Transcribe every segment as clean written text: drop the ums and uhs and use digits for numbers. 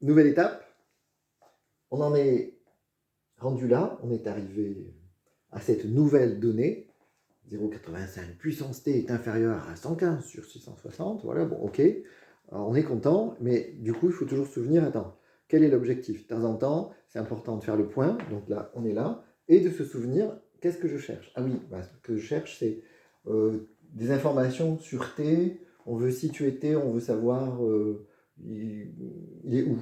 nouvelle étape. On en est rendu là, on est arrivé à cette nouvelle donnée. 0,85 puissance t est inférieure à 115 sur 660. Voilà, bon, ok. Alors, on est content, mais du coup, il faut toujours se souvenir, attends, quel est l'objectif? De temps en temps, c'est important de faire le point, donc là, on est là, et de se souvenir, qu'est-ce que je cherche? Ah oui, bah, ce que je cherche, c'est des informations sur t, on veut situer t, on veut savoir il est où?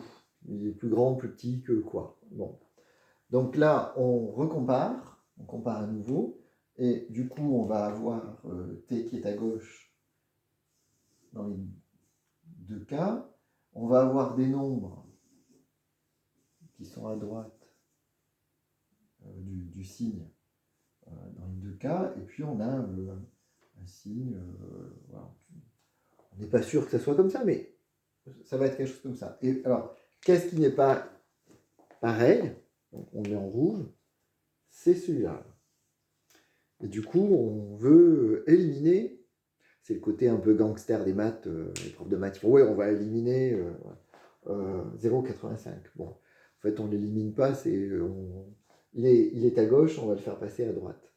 Il est plus grand, plus petit que quoi? Bon. Donc là, on recompare, on compare à nouveau, et du coup, on va avoir t qui est à gauche dans les deux cas. On va avoir des nombres qui sont à droite du signe dans les deux cas, et puis on a un signe, voilà. On n'est pas sûr que ça soit comme ça, mais ça va être quelque chose comme ça. Et alors, qu'est-ce qui n'est pas pareil? Donc, on met en rouge, c'est celui-là. Et du coup, on veut éliminer, c'est le côté un peu gangster des maths, les profs de maths, ouais, on va éliminer 0,85. Bon, en fait, on ne l'élimine pas, il est à gauche, on va le faire passer à droite.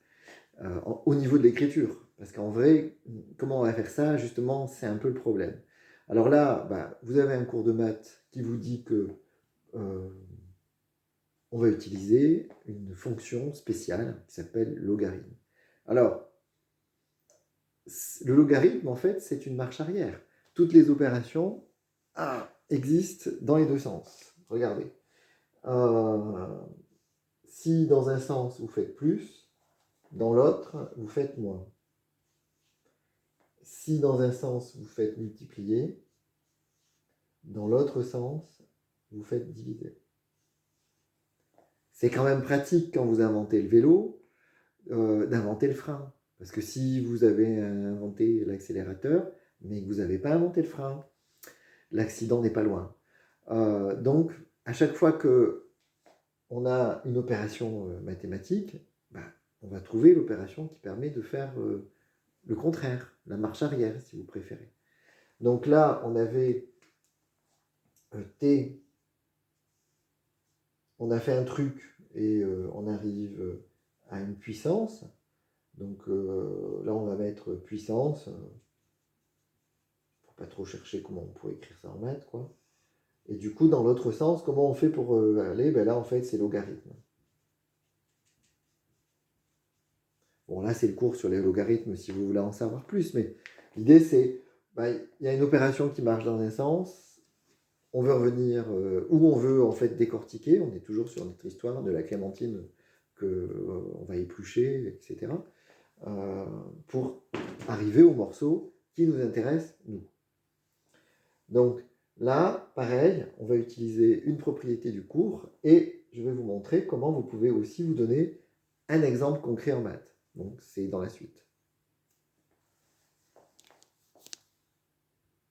Au niveau de l'écriture, parce qu'en vrai, comment on va faire ça, justement, c'est un peu le problème. Alors là, bah, vous avez un cours de maths qui vous dit que on va utiliser une fonction spéciale qui s'appelle logarithme. Alors, le logarithme, en fait, c'est une marche arrière. Toutes les opérations existent dans les deux sens. Regardez. Si dans un sens, vous faites plus, dans l'autre, vous faites moins. Si dans un sens, vous faites multiplier, dans l'autre sens, vous faites diviser. C'est quand même pratique quand vous inventez le vélo, d'inventer le frein. Parce que si vous avez inventé l'accélérateur, mais que vous n'avez pas inventé le frein, l'accident n'est pas loin. Donc, à chaque fois qu'on a une opération mathématique, bah, on va trouver l'opération qui permet de faire le contraire, la marche arrière, si vous préférez. Donc là, on avait t, on a fait un truc et on arrive à une puissance. Donc là, on va mettre puissance. Faut pas trop chercher comment on pourrait écrire ça en maths, quoi. Et du coup, dans l'autre sens, comment on fait pour aller? Ben là, en fait, c'est logarithme. Bon, là, c'est le cours sur les logarithmes, si vous voulez en savoir plus. Mais l'idée, c'est, il y a une opération qui marche dans un sens. On veut revenir où on veut, en fait, décortiquer. On est toujours sur notre histoire de la clémentine qu'on va éplucher, etc. Pour arriver au morceau qui nous intéresse, nous. Donc là, pareil, on va utiliser une propriété du cours et je vais vous montrer comment vous pouvez aussi vous donner un exemple concret en maths. Donc c'est dans la suite.